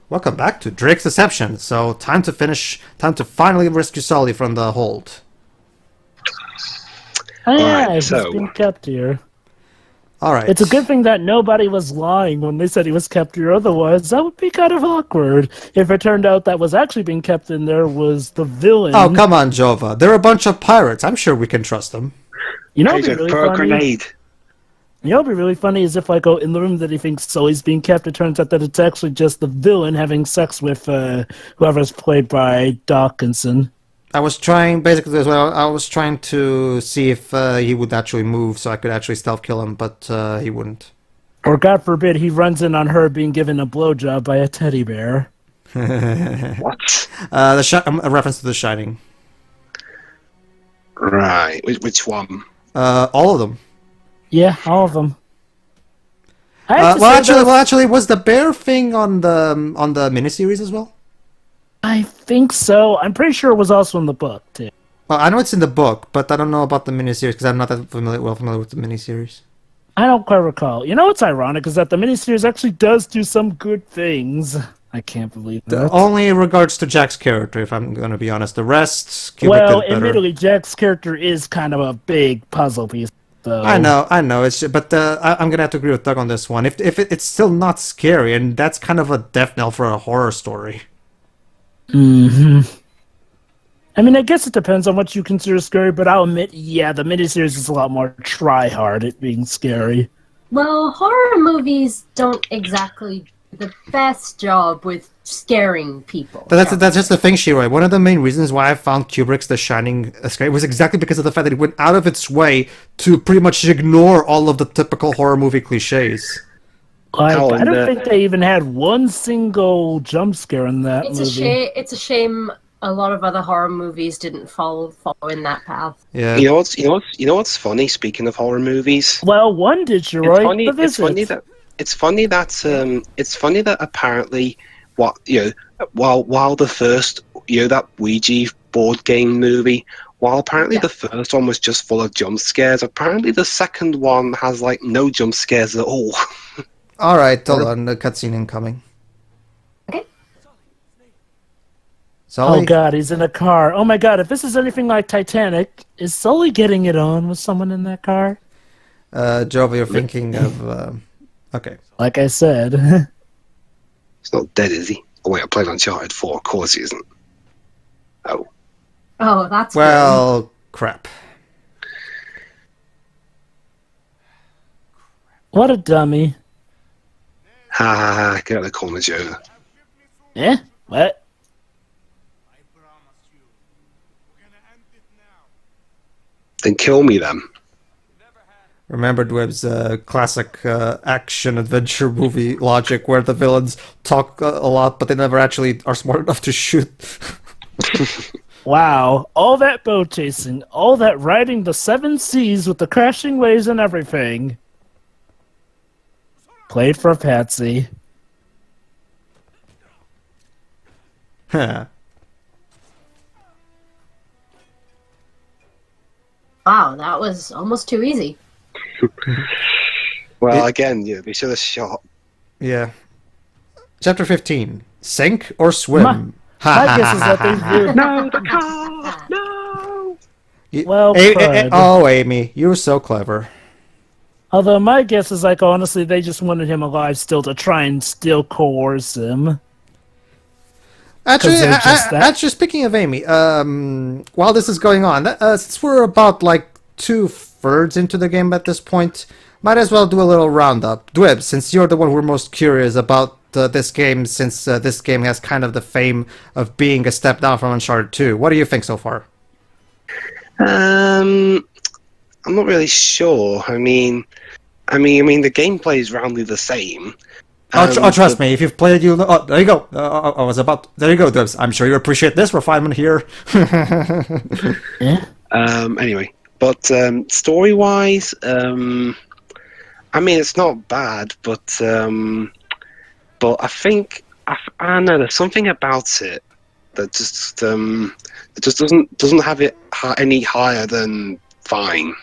Welcome back to Drake's Deception. So, time to finally rescue Sully from the hold. Oh yeah, Alright, he's so- been kept here. Alright. It's a good thing that nobody was lying when they said he was kept here. Otherwise, that would be kind of awkward. If it turned out that was actually being kept in there was the villain. Oh, come on, Jova. They're a bunch of pirates. I'm sure we can trust them. You know, Hey, what'd be really throw a funny. grenade. You know, what'd be really funny is if I go in the room that he thinks Sully's being kept. It turns out that it's actually just the villain having sex with whoever's played by Dawkinson. I was trying, basically as well, I was trying to see if he would actually move so I could actually stealth kill him, but he wouldn't. Or God forbid, he runs in on her being given a blowjob by a teddy bear. What? A reference to The Shining. Right. Which one? All of them. Yeah, all of them. I have to say Well, actually, was the bear thing on the miniseries as well? I think so. I'm pretty sure it was also in the book, too. Well, I know it's in the book, but I don't know about the miniseries because I'm not that familiar with the miniseries. I don't quite recall. You know what's ironic is that the miniseries actually does do some good things. I can't believe that. Only in regards to Jack's character, if I'm going to be honest. The rest, Kubrick Well, did better. admittedly, Jack's character is kind of a big puzzle piece, though. I know. It's just, but I'm gonna have to agree with Doug on this one. If it's still not scary, and that's kind of a death knell for a horror story. hmm I mean, I guess it depends on what you consider scary, but I'll admit, yeah, the miniseries is a lot more try-hard at being scary. Well, horror movies don't exactly do the best job with scaring people. That's just the thing, Shiroi. One of the main reasons why I found Kubrick's The Shining scary was exactly because of the fact that it went out of its way to pretty much ignore all of the typical horror movie cliches. Like, Oh, I don't and, think they even had one single jump scare in that It's movie. a shame a lot of other horror movies didn't follow in that path. Yeah. You know what's funny? Speaking of horror movies, Well, one did, it's Shiroi. funny. The It's funny Visit. that it's funny that apparently while the first that Ouija board game movie, while apparently Yeah. the first one was just full of jump scares, apparently the second one has like no jump scares at all. All right, hold on. The cutscene incoming. Okay. Sully? Oh god, he's in a car. Oh my god, if this is anything like Titanic, is Sully getting it on with someone in that car? Jova, you're thinking of... Okay. Like I said. He's not dead, is he? Oh wait, I played Uncharted 4. Of course he isn't. Oh. Oh, that's Well, crap. What a dummy. Ha ha ha, get out of the corner, Joe. Eh? What? Then kill me then. Remember Dweeb's classic action-adventure movie logic where the villains talk a lot, but they never actually are smart enough to shoot. Wow. All that boat chasing, all that riding the seven seas with the crashing waves and everything. Played for Patsy. Huh. Wow, that was almost too easy. Well, again, they should have shot. Yeah. Chapter 15. Sink or swim? My guess is that they really... No, the car! No! Well put. Oh, Amy, you're so clever. Although my guess is, like, honestly, they just wanted him alive still to try and still coerce him. Actually, they're just that- actually, speaking of Amy, while this is going on, since we're about like 2/3 into the game at this point, might as well do a little roundup. Dweb, since you're the one we're most curious about this game, since this game has kind of the fame of being a step down from Uncharted 2, what do you think so far? I'm not really sure. I mean, the gameplay is roundly the same. Trust me, if you've played, you'll know. Oh, there you go. There you go, Dwebs. I'm sure you appreciate this refinement here. Yeah? Anyway, but story-wise, I mean, it's not bad, but I think I don't know. There's something about it that just doesn't have it any higher than fine.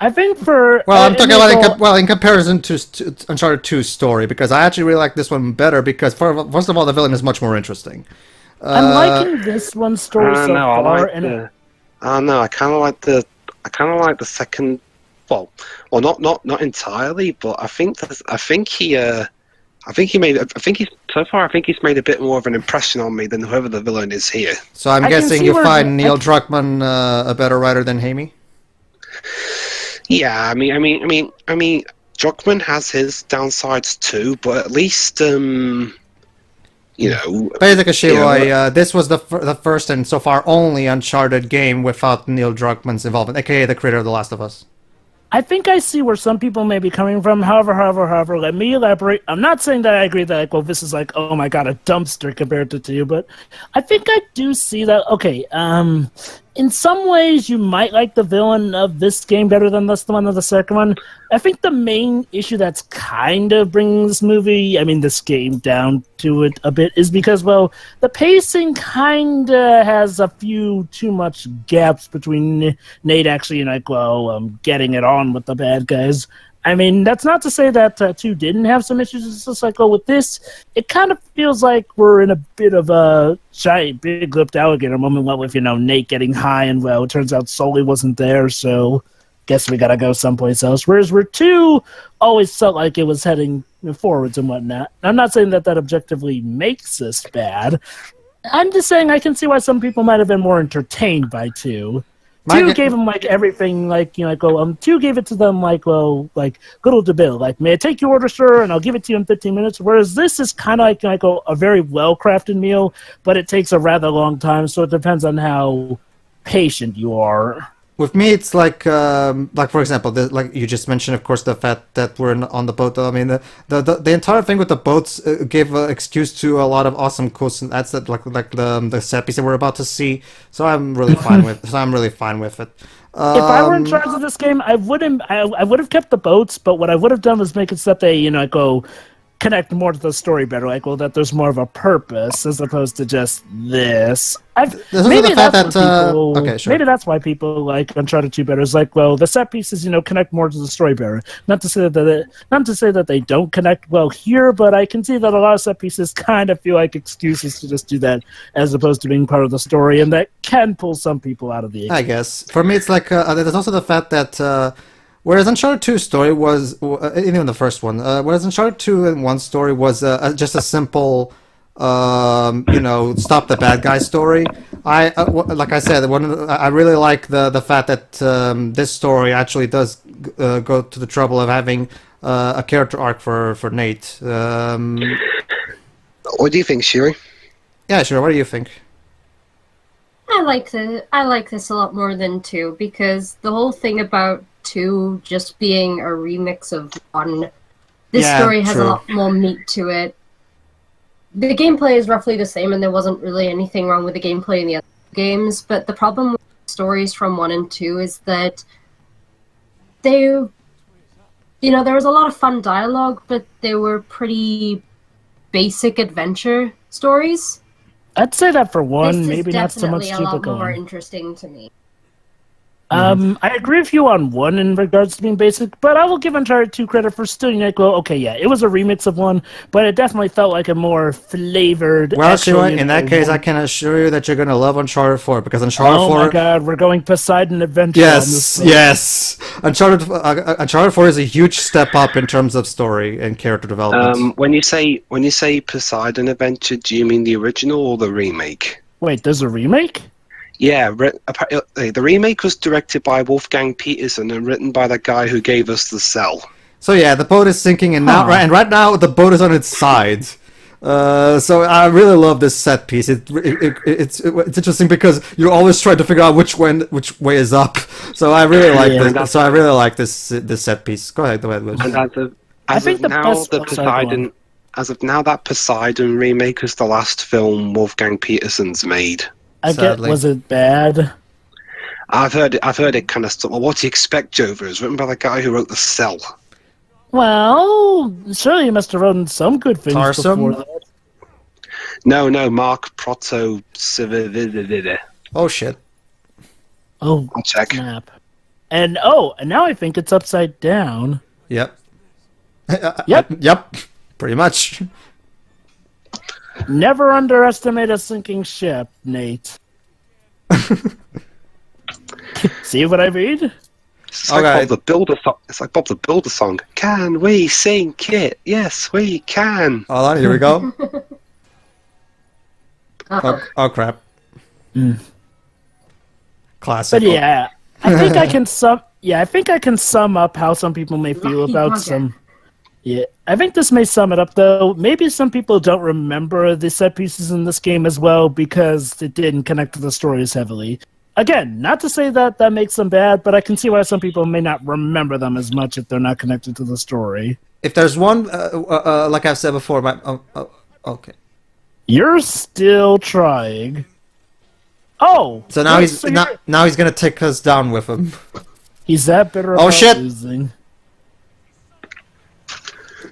I think for Well, I'm talking and about Nicole- in comparison to Uncharted 2's story, because I actually really like this one better. Because first of all, the villain is much more interesting. I'm liking this one's story so No, I far, like and the. No, I kind of like the. I kind of like the second. Well, not entirely, but I think he. I think he's so far. I think he's made a bit more of an impression on me than whoever the villain is here. So I'm I can guessing see you where find Neil I can- Druckmann a better writer than Hamey. Yeah, I mean, Druckmann has his downsides too, but at least Basically, Shiroy, this was the first and so far only Uncharted game without Neil Druckmann's involvement, aka the creator of The Last of Us. I think I see where some people may be coming from. However, let me elaborate. I'm not saying that I agree that, like, well, this is like, oh my god, a dumpster compared to 2, but I think I do see that, okay, in some ways you might like the villain of this game better than the one of the second one. I think the main issue that's kind of bringing this game down to it a bit is because, well, the pacing kind of has a few too much gaps between Nate actually, getting it on with the bad guys. I mean, that's not to say that 2 didn't have some issues. It's just like, with this, it kind of feels like we're in a bit of a giant, big-lipped alligator moment with, Nate getting high, and, well, it turns out Sully wasn't there, so guess we gotta go someplace else. Whereas where 2 always felt like it was heading forwards and whatnot. I'm not saying that objectively makes this bad. I'm just saying I can see why some people might have been more entertained by 2. 2 gave them everything, 2 gave it to them good old Bill, may I take your order, sir, and I'll give it to you in 15 minutes. Whereas this is kind of a very well crafted meal, but it takes a rather long time, so it depends on how patient you are. With me, it's like for example, like you just mentioned, of course, the fact that we're on the boat. I mean, the entire thing with the boats gave an excuse to a lot of awesome quotes, and that's like the set piece that we're about to see. So I'm really fine with. So I'm really fine with it. If I were in charge of this game, I would have kept the boats, but what I would have done was make it so that they connect more to the story better, that there's more of a purpose as opposed to just this. Maybe that's why people like Uncharted 2 better. It's the set pieces, connect more to the story better. Not to say that they don't connect well here, but I can see that a lot of set pieces kind of feel like excuses to just do that as opposed to being part of the story, and that can pull some people out of the game. I guess for me, it's there's also the fact that. Whereas Uncharted 2's story was, even the first one, whereas Uncharted 2 and 1's story was just a simple, stop the bad guy story. Like I said, I really like the fact that this story actually does go to the trouble of having a character arc for Nate. What do you think, Shiri? Yeah, sure. What do you think? I like this a lot more than 2 because the whole thing about 2 just being a remix of 1. This story has a lot more meat to it. The gameplay is roughly the same, and there wasn't really anything wrong with the gameplay in the other games, but the problem with stories from 1 and 2 is that there was a lot of fun dialogue, but they were pretty basic adventure stories. I'd say that for 1, maybe not so much This is definitely a lot more interesting to me. I agree with you on 1 in regards to being basic, but I will give Uncharted 2 credit for still, it was a remix of 1, but it definitely felt like a more flavored... Well, Shiroy, in that case, I can assure you that you're going to love Uncharted 4, because Uncharted 4... Oh my god, we're going Poseidon Adventure on this one. Yes! Uncharted 4 is a huge step up in terms of story and character development. When you say Poseidon Adventure, do you mean the original or the remake? Wait, there's a remake? Yeah, the remake was directed by Wolfgang Peterson and written by the guy who gave us The Cell. So yeah, the boat is sinking, and right now the boat is on its side. So I really love this set piece. It's interesting because you're always trying to figure out which way is up. So I really like this. So I really like this set piece. Go ahead, Wiz. And as of now, that Poseidon remake is the last film Wolfgang Peterson's made. Was it bad? I've heard it kind of. Well, what do you expect, Jover? It's written by the guy who wrote The Cell. Well, surely you must have written some good things before that. No, Mark Proto. Oh shit. Oh, I'll check. snap. And now I think it's upside down. Yep. Yep. Yep. Pretty much. Never underestimate a sinking ship, Nate. See what I mean? It's like Okay. Bob the Builder song. It's like Bob the Builder song. Can we sink it? Yes, we can. Hold on, here we go. Uh-huh. Oh crap. Mm. Classic. But yeah, I think I can sum up how some people may feel Lucky about bugger. some. Yeah, I think this may sum it up though. Maybe some people don't remember the set pieces in this game as well because it didn't connect to the story as heavily. Again, not to say that that makes them bad, but I can see why some people may not remember them as much if they're not connected to the story. If there's one, like I've said before, okay. You're still trying. Oh, So now wait, he's now he's gonna take us down with him. he's that bitter Oh, about shit. losing.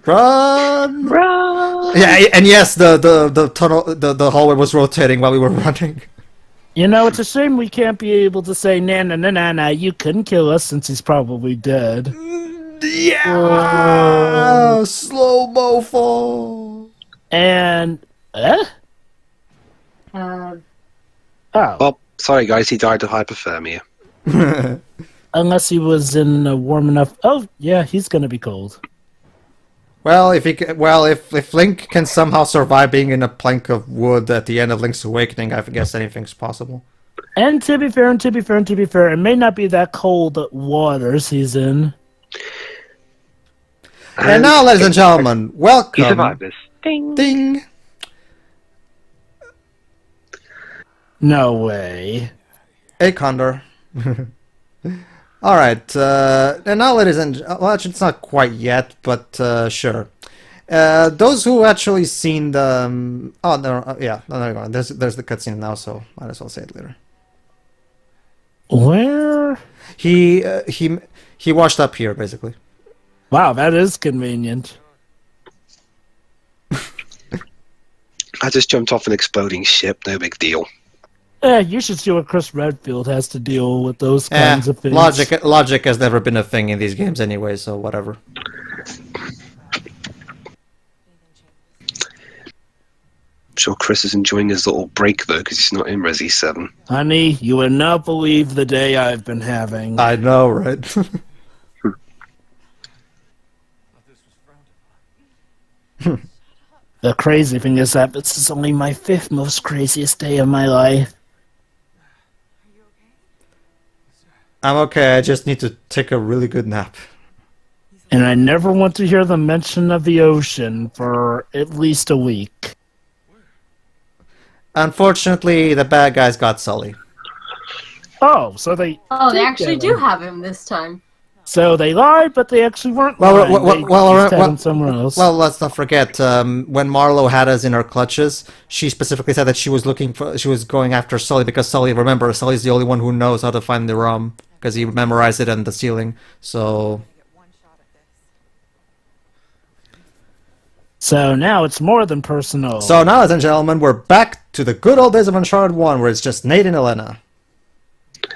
Run! Run! Yeah, and yes, the tunnel, the hallway was rotating while we were running. You know, it's a shame we can't be able to say, nah, you couldn't kill us since he's probably dead. Yeah, slow-mo fall. And, Uh, Oh, Well, sorry guys, he died of hypothermia. unless he was in a warm enough... Oh, yeah, he's gonna be cold. Well, if Link can somehow survive being in a plank of wood at the end of Link's Awakening, I guess anything's possible. And to be fair, it may not be that cold waters he's in. And now, ladies and gentlemen, He welcome. survived this. Ding. Ding. No way. Hey, Condor. All right, and now, ladies and well, actually, it's not quite yet, but sure. Those who actually seen the oh no, yeah, no, there you go. There's the cutscene now, so might as well say it later. Where? He washed up here basically. Wow, that is convenient. I just jumped off an exploding ship. No big deal. You should see what Chris Redfield has to deal with those kinds of things. Logic has never been a thing in these games anyway, so whatever. I'm sure Chris is enjoying his little break though, because he's not in Resi 7. Honey, you would not believe the day I've been having. I know, right? The crazy thing is that this is only my 5th most craziest day of my life. I'm okay. I just need to take a really good nap. And I never want to hear the mention of the ocean for at least a week. Unfortunately, the bad guys got Sully. Oh, so they... oh, they did actually get do him. have him this time. So they lied, but they actually weren't Well, lying. well, They well, just had well, him somewhere else. Well, let's not forget when Marlo had us in her clutches. She specifically said that she was going after Sully because remember, Sully's the only one who knows how to find the rum because he memorized it on the ceiling. So now it's more than personal. So now, ladies and gentlemen, we're back to the good old days of Uncharted 1, where it's just Nate and Elena.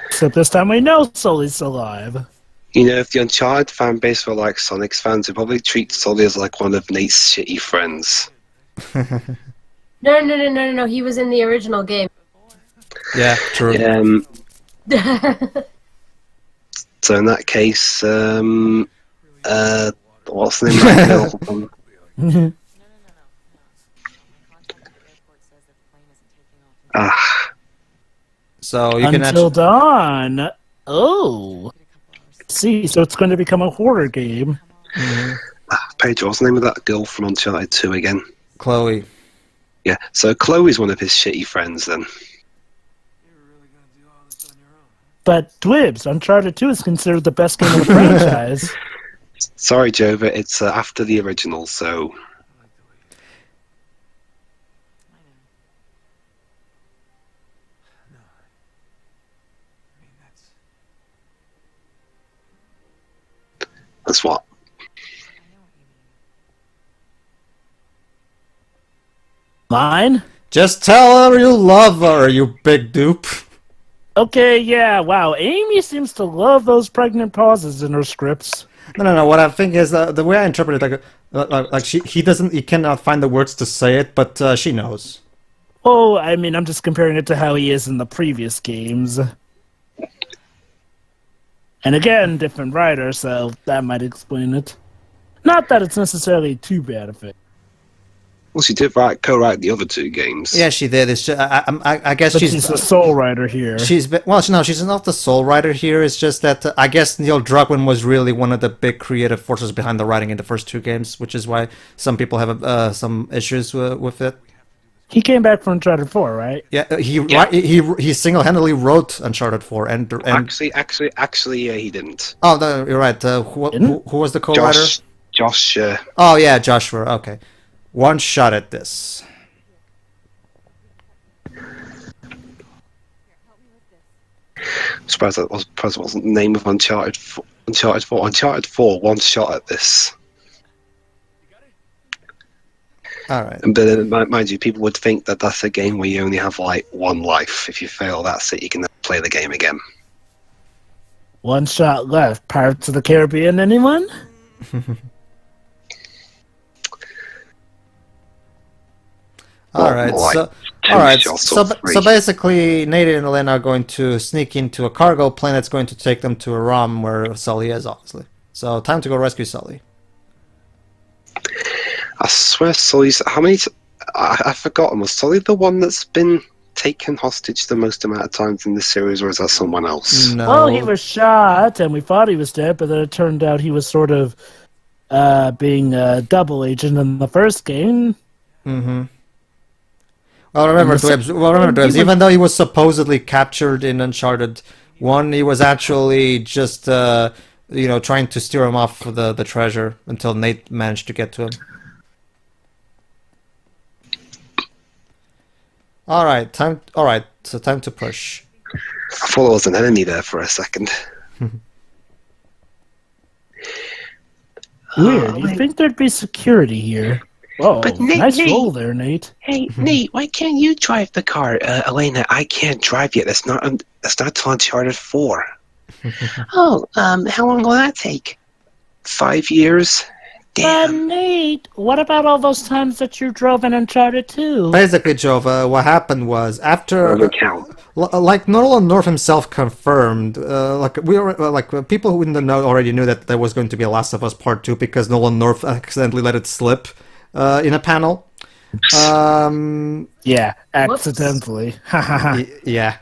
Except this time we know Sully's alive. You know, if the Uncharted fan base were like Sonic's fans, they'd probably treat Sully as like one of Nate's shitty friends. No. He was in the original game. Yeah, true. So in that case, what's the name of that girl? So you can Until actually... dawn. Oh. See, so it's going to become a horror game. Pedro, what's the name of that girl from Uncharted 2 again? Chloe. Yeah, so Chloe's one of his shitty friends then. But Dwibs, Uncharted 2 is considered the best game in the franchise. Sorry, Jova, it's after the original, so... That's what? Mine? Just tell her you love her, you big dupe. Okay, yeah, wow. Amy seems to love those pregnant pauses in her scripts. No. What I think is the way I interpret it, he cannot find the words to say it, but she knows. Oh, I mean, I'm just comparing it to how he is in the previous games. And again, different writer, so that might explain it. Not that it's necessarily too bad of it. Well, she did co-write the other 2 games. Yeah, she did. It's just, I guess But she's the sole writer here. she's not the sole writer here. It's just that I guess Neil Druckmann was really one of the big creative forces behind the writing in the first 2 games, which is why some people have some issues with it. He came back from Uncharted 4, right? Yeah, he single-handedly wrote Uncharted 4, and Actually, he didn't. oh, no, you're right. Who was the co-writer? Josh. Oh yeah, Joshua. Okay, one shot at this. I'm surprised that wasn't the name of Uncharted 4. Uncharted 4, one shot at this. All right. But mind you, people would think that that's a game where you only have like one life. If you fail, that's it. You can never play the game again. One shot left. Pirates of the Caribbean, anyone? All right. So basically, Nate and Elena are going to sneak into a cargo plane that's going to take them to a ROM where Sully is, obviously. So time to go rescue Sully. I swear Sully's... How many... I've forgotten. Was Sully the one that's been taken hostage the most amount of times in this series, or is that someone else? No. Well, he was shot, and we thought he was dead, but then it turned out he was sort of being a double agent in the first game. Mm-hmm. Well, remember, Dwebs, even though he was supposedly captured in Uncharted 1, he was actually just, trying to steer him off the treasure until Nate managed to get to him. Alright, so time to push. I thought there was an enemy there for a second. Weird, you'd think there'd be security here. Oh, But Nate, nice roll there, Nate. Hey, Nate, why can't you drive the car? Elena, I can't drive yet. That's not till Uncharted 4. How long will that take? 5 years? But Damn. Nate, what about all those times that you drove in Uncharted 2? Basically, Jova, what happened was after, Doesn't count. like Nolan North himself confirmed, people who in the know already knew that there was going to be a Last of Us Part 2 because Nolan North accidentally let it slip in a panel. Yeah, accidentally. Yeah.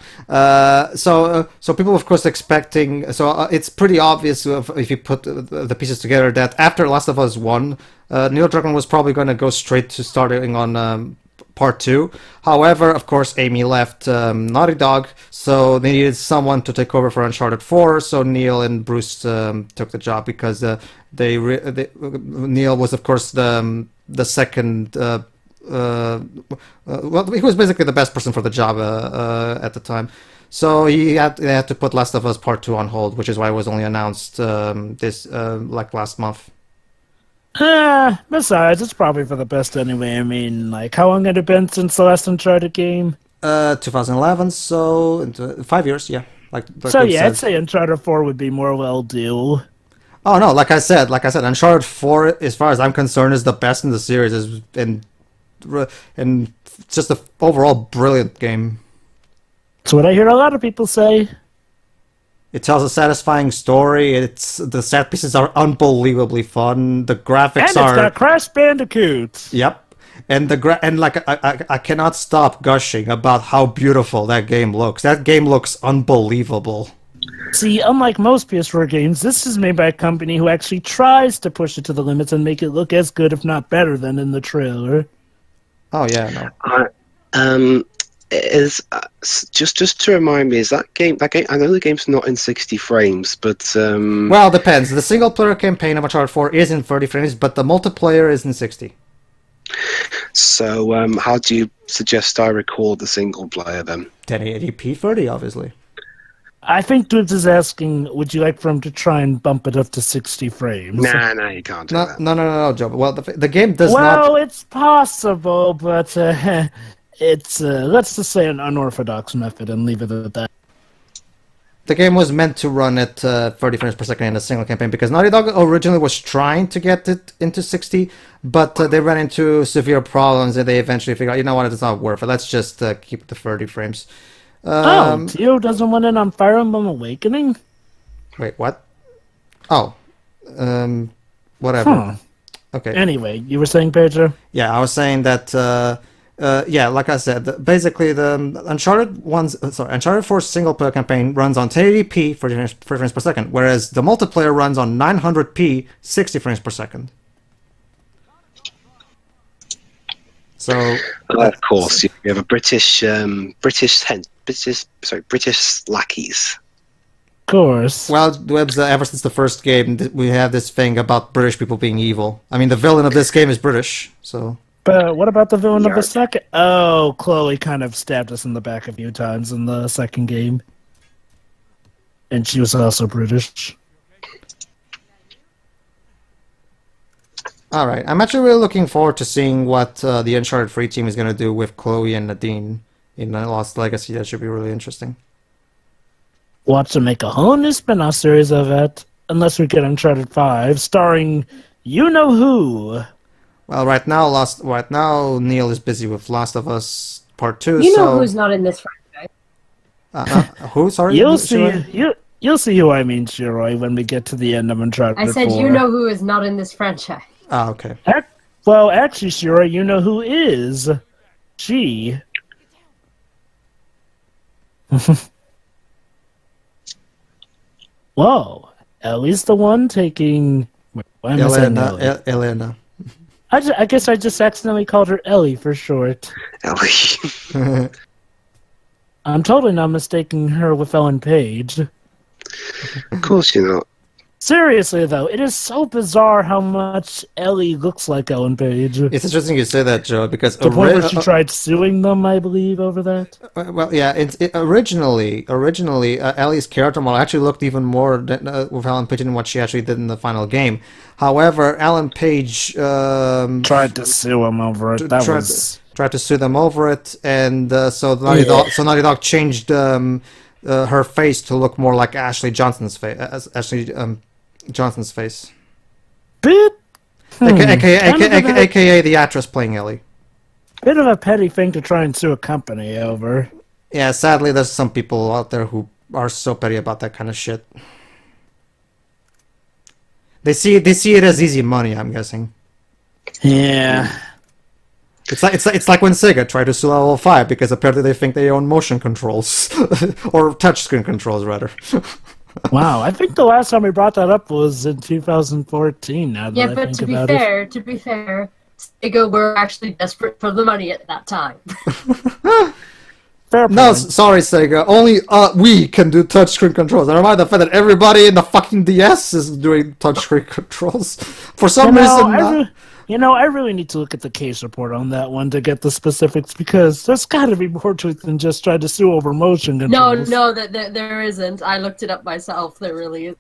So people, of course, expecting. So it's pretty obvious if you put the pieces together that after Last of Us 1, Neil Druckmann was probably going to go straight to starting on Part 2. However, of course, Amy left Naughty Dog, so they needed someone to take over for Uncharted 4. So Neil and Bruce took the job because Neil was, of course, the second. Well, he was basically the best person for the job at the time. So they had to put Last of Us Part 2 on hold, which is why it was only announced last month. Besides, it's probably for the best anyway. I mean, like, how long had it been since the last Uncharted game? 2011, so 5 years, yeah. So yeah, I'd say Uncharted 4 would be more well due. Oh no, like I said, Uncharted 4, as far as I'm concerned, is the best in the series, and just an overall brilliant game. That's what I hear a lot of people say. It tells a satisfying story. The set pieces are unbelievably fun. The graphics And it's got Crash Bandicoot. Yep, and I cannot stop gushing about how beautiful that game looks. That game looks unbelievable. See, unlike most PS4 games, this is made by a company who actually tries to push it to the limits and make it look as good, if not better, than in the trailer. Oh yeah, no. Just to remind me, is that game? I know the game's not in 60 frames, but well, it depends. The single player campaign of Uncharted 4 is in 30 frames, but the multiplayer is in 60. So, how do you suggest I record the single player then? 1080p 30, obviously. I think Dibs is asking, would you like for him to try and bump it up to 60 frames? Nah, you can't do that. No, Joe. Well, the game does not... Well, it's possible, but it's, let's just say, an unorthodox method and leave it at that. the game was meant to run at 30 frames per second in a single campaign because Naughty Dog originally was trying to get it into 60, but they ran into severe problems and they eventually figured out, you know what, it's not worth it. Let's just keep the 30 frames. Tio doesn't want in on Fire Emblem Awakening? Wait, what? Oh, whatever. Huh. Okay. Anyway, you were saying, Pedro? Yeah, I was saying that. Yeah, like I said, basically the Uncharted 4 single player campaign runs on 1080p 30 frames per second, whereas the multiplayer runs on 900p 60 frames per second. So, of course, you have a British lackeys. Of course. well, Webbs, ever since the first game, we have this thing about British people being evil. I mean, the villain of this game is British, so. But what about the villain of the Yarp. second? Oh, Chloe kind of stabbed us in the back a few times in the second game. And she was also British. All right, I'm actually really looking forward to seeing what the Uncharted 3 team is going to do with Chloe and Nadine in Lost Legacy. That should be really interesting. Watch them make a whole new spin-off series of it, unless we get Uncharted 5, starring you-know-who. Well, right now Neil is busy with Last of Us Part 2, You know so... who's not in this franchise. Who? Sorry? You'll see, Shiroi? you'll see who I mean, Shiroi, when we get to the end of Uncharted 4. I said you know who is not in this franchise. Ah, okay. Well, actually, Shiroi, you know who is. She. Whoa. Ellie's the one taking... Wait, why am I saying Ellie? Elena. I guess I just accidentally called her Ellie for short. Ellie. I'm totally not mistaking her with Ellen Page. Of course you're not. Seriously, though, it is so bizarre how much Ellie looks like Ellen Page. To It's interesting you say that, Joe, because... the point where she tried suing them, I believe, over that. well, yeah, originally, Ellie's character model actually looked even more with Ellen Page than what she actually did in the final game. However, Ellen Page... Tried to sue him over it. tried to sue them over it, and so Naughty Dog changed her face to look more like Ashley Johnson's face. Johnson's face. Bit, AKA the actress playing Ellie. bit of a petty thing to try and sue a company over. Yeah, sadly, there's some people out there who are so petty about that kind of shit. They see it as easy money, I'm guessing. Yeah. It's like when Sega tried to sue Level 5 because apparently they think they own motion controls or touchscreen controls rather. Wow, I think the last time we brought that up was in 2014. Now that Yeah, I but think to be about fair, Sega were actually desperate for the money at that time. Fair No, point. sorry Sega. Only we can do touchscreen controls. Never mind the fact that everybody in the fucking DS is doing touchscreen controls. For some reason, I really need to look at the case report on that one to get the specifics because there's got to be more to it than just trying to sue over motion controls. No, there isn't. I looked it up myself. There really is.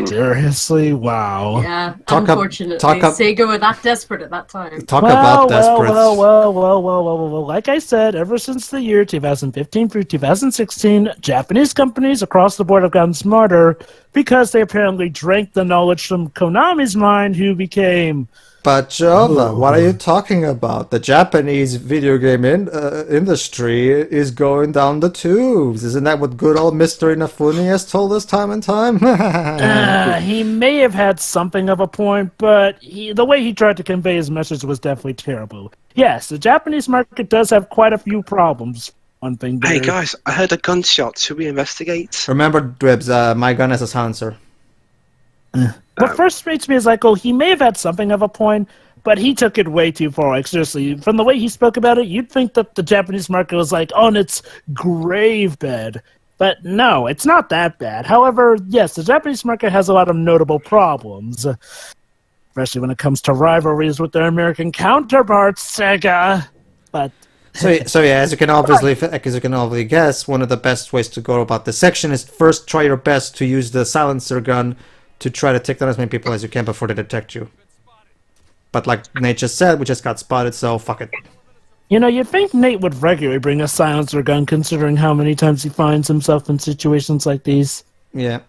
Seriously, wow. Yeah, Talk up- unfortunately, talk up- Sega were that desperate at that time. talk about desperate. Well. Like I said, ever since the year 2015 through 2016, Japanese companies across the board have gotten smarter because they apparently drank the knowledge from Konami's mind, who became... But Jova, what are you talking about? The Japanese video game industry is going down the tubes. Isn't that what good old Mr. Inafune has told us time and time? He may have had something of a point, but the way he tried to convey his message was definitely terrible. Yes, the Japanese market does have quite a few problems. One thing. Hey guys, I heard a gunshot. Should we investigate? Remember, Dwibs, my gun has a silencer. What frustrates me is he may have had something of a point, but he took it way too far. Like, seriously, from the way he spoke about it, you'd think that the Japanese market was on its grave bed. But no, it's not that bad. However, yes, the Japanese market has a lot of notable problems, especially when it comes to rivalries with their American counterparts, Sega. But So yeah, as you can obviously guess, one of the best ways to go about this section is first try your best to use the silencer gun to try to take down as many people as you can before they detect you. But like Nate just said, we just got spotted, so fuck it. You know, you'd think Nate would regularly bring a silencer gun, considering how many times he finds himself in situations like these. Yeah.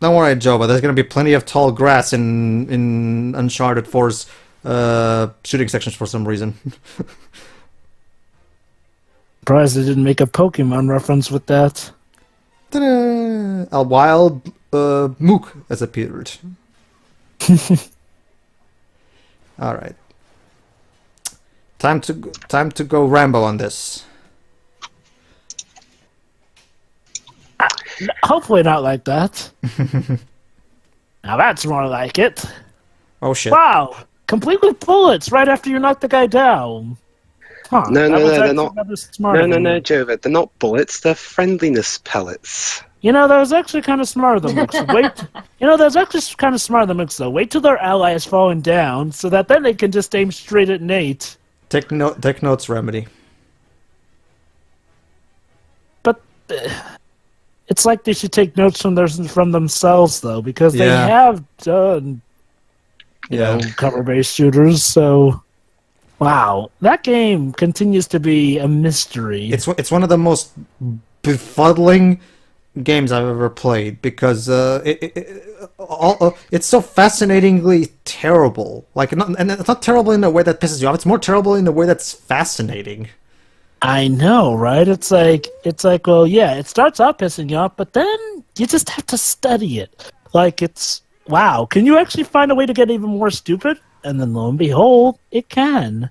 Don't worry, Joe, but there's gonna be plenty of tall grass in Uncharted 4's shooting sections for some reason. Surprised they didn't make a Pokemon reference with that. Ta-da! A wild mook has appeared. All right. Time to go Rambo on this. Hopefully not like that. Now that's more like it. Oh shit. Wow! Complete with bullets right after you knock the guy down. Huh, No, that was they're actually not. rather smart of them. No, Jova. They're not bullets. They're friendliness pellets. You know, that was actually kind of smart of them. Mix. That's actually kind of smart of them. Mix, though. Wait till their ally is falling down, so that then they can just aim straight at Nate. Take notes, Remedy. But it's like they should take notes from themselves, though, because they have done, you know, cover-based shooters. So, wow, that game continues to be a mystery. It's one of the most befuddling games I've ever played because it's so fascinatingly terrible. Like, and it's not terrible in a way that pisses you off. It's more terrible in a way that's fascinating. I know, right? It's like, well, yeah, it starts out pissing you off, but then you just have to study it. Like, it's, wow, can you actually find a way to get even more stupid? And then lo and behold, it can.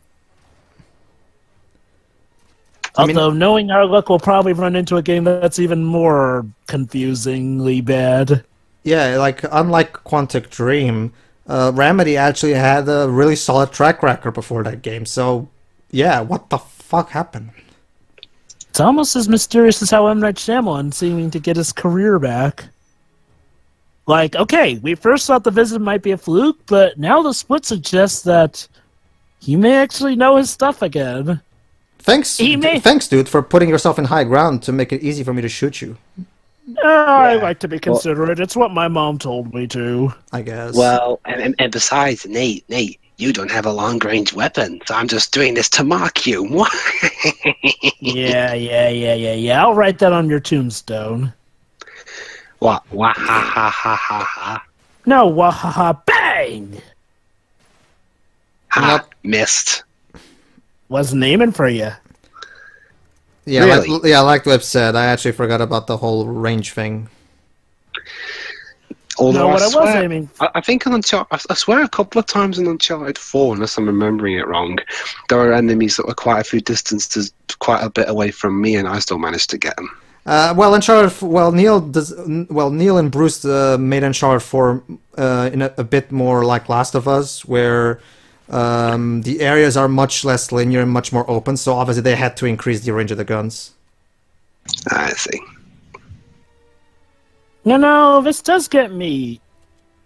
Although, knowing our luck, we'll probably run into a game that's even more confusingly bad. Yeah, like, unlike Quantic Dream, Remedy actually had a really solid track record before that game, so, yeah, what the fuck happened? It's almost as mysterious as how M. Night Shyamalan seeming to get his career back. Like, okay, we first thought the visit might be a fluke, but now the split suggests that he may actually know his stuff again. Thanks, dude, for putting yourself in high ground to make it easy for me to shoot you. I like to be considerate. It's what my mom told me to. I guess. Well, and besides, Nate, you don't have a long-range weapon, so I'm just doing this to mock you. Yeah. I'll write that on your tombstone. What? Wah ha ha ha ha ha. No, wah ha ha bang! Ha, missed. Wasn't aiming for you. Yeah, really? like Web said, I actually forgot about the whole range thing. Although I was aiming. I think on Uncharted, I swear a couple of times in Uncharted 4, unless I'm remembering it wrong, there were enemies that were quite a few distances, quite a bit away from me, and I still managed to get them. Uncharted. Neil and Bruce made Uncharted 4 in a bit more like Last of Us, where the areas are much less linear and much more open. So obviously they had to increase the range of the guns. I see. This does get me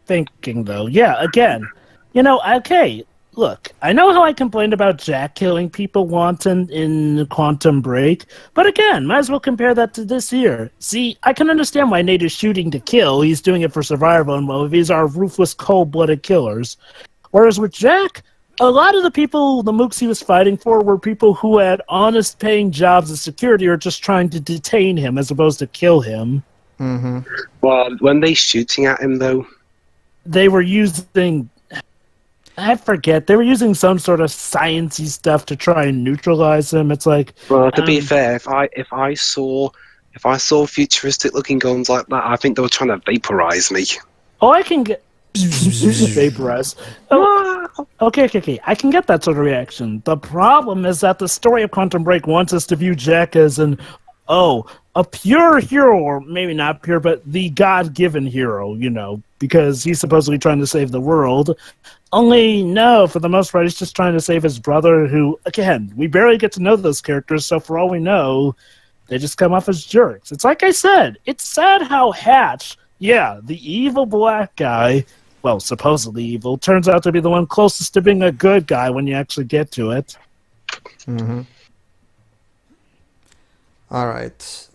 thinking, though. Yeah, again, okay. Look, I know how I complained about Jack killing people wanton in Quantum Break, but again, might as well compare that to this here. See, I can understand why Nate is shooting to kill. He's doing it for survival, and movies are ruthless, cold-blooded killers. Whereas with Jack, a lot of the people, the mooks he was fighting for, were people who had honest paying jobs as security or just trying to detain him as opposed to kill him. Mm-hmm. Well, when they shooting at him, though? They were using... I forget. They were using some sort of sciencey stuff to try and neutralize him. It's like... Well, to be fair, if I saw futuristic-looking guns like that, I think they were trying to vaporize me. Oh, I can get... Vaporize. Oh, okay. I can get that sort of reaction. The problem is that the story of Quantum Break wants us to view Jack as a pure hero, or maybe not pure, but the God-given hero, because he's supposedly trying to save the world. Only, no, for the most part, he's just trying to save his brother, who, again, we barely get to know those characters, so for all we know, they just come off as jerks. It's like I said, it's sad how Hatch, the evil black guy, well, supposedly evil, turns out to be the one closest to being a good guy when you actually get to it. Mm-hmm. All right.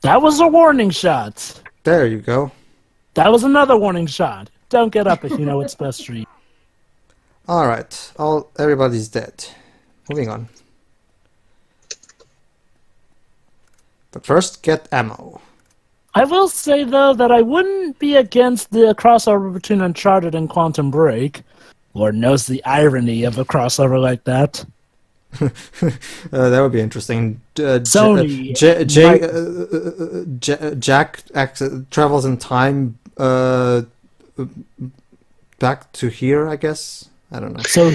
That was a warning shot. There you go. That was another warning shot. Don't get up if you know what's best for you. Alright, everybody's dead. Moving on. But first, get ammo. I will say, though, that I wouldn't be against the crossover between Uncharted and Quantum Break. Lord knows the irony of a crossover like that. That would be interesting. Sony Jack travels in time back to here, I guess. I don't know. So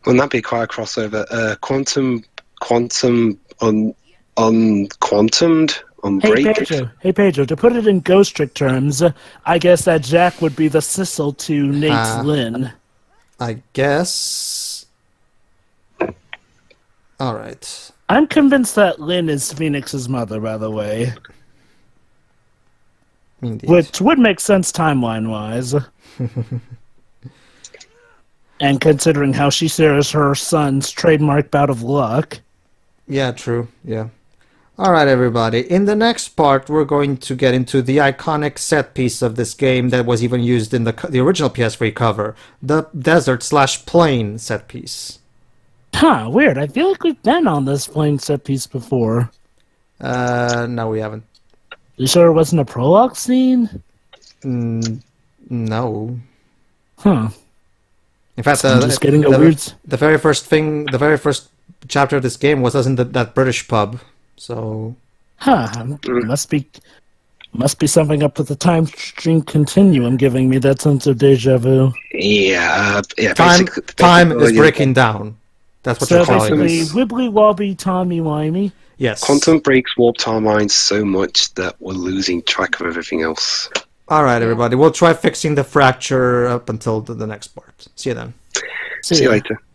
Wouldn't that be quite a crossover? Quantumed, unbreak. Hey Pedro, to put it in Ghost Trick terms, I guess that Jack would be the Sissel to Nate's Lynn. I guess. Alright. I'm convinced that Lynn is Phoenix's mother, by the way. Indeed. Which would make sense timeline-wise. And considering how she shares her son's trademark bout of luck. Yeah, true. Yeah. Alright, everybody. In the next part, we're going to get into the iconic set piece of this game that was even used in the original PS3 cover. The desert/plain set piece. Huh, weird. I feel like we've been on this plain set piece before. No, we haven't. You sure it wasn't a prologue scene? No. Huh. In fact, I'm just getting a weird... the very first chapter of this game was us in that British pub. So, must be something up with the time string continuum giving me that sense of deja vu. Yeah. Time is breaking down. That's what you're calling basically, this. wibbly wobbly, tommy wimey. Yes. Quantum breaks warped our minds so much that we're losing track of everything else. All right, everybody. We'll try fixing the fracture up until the next part. See you then. See you later.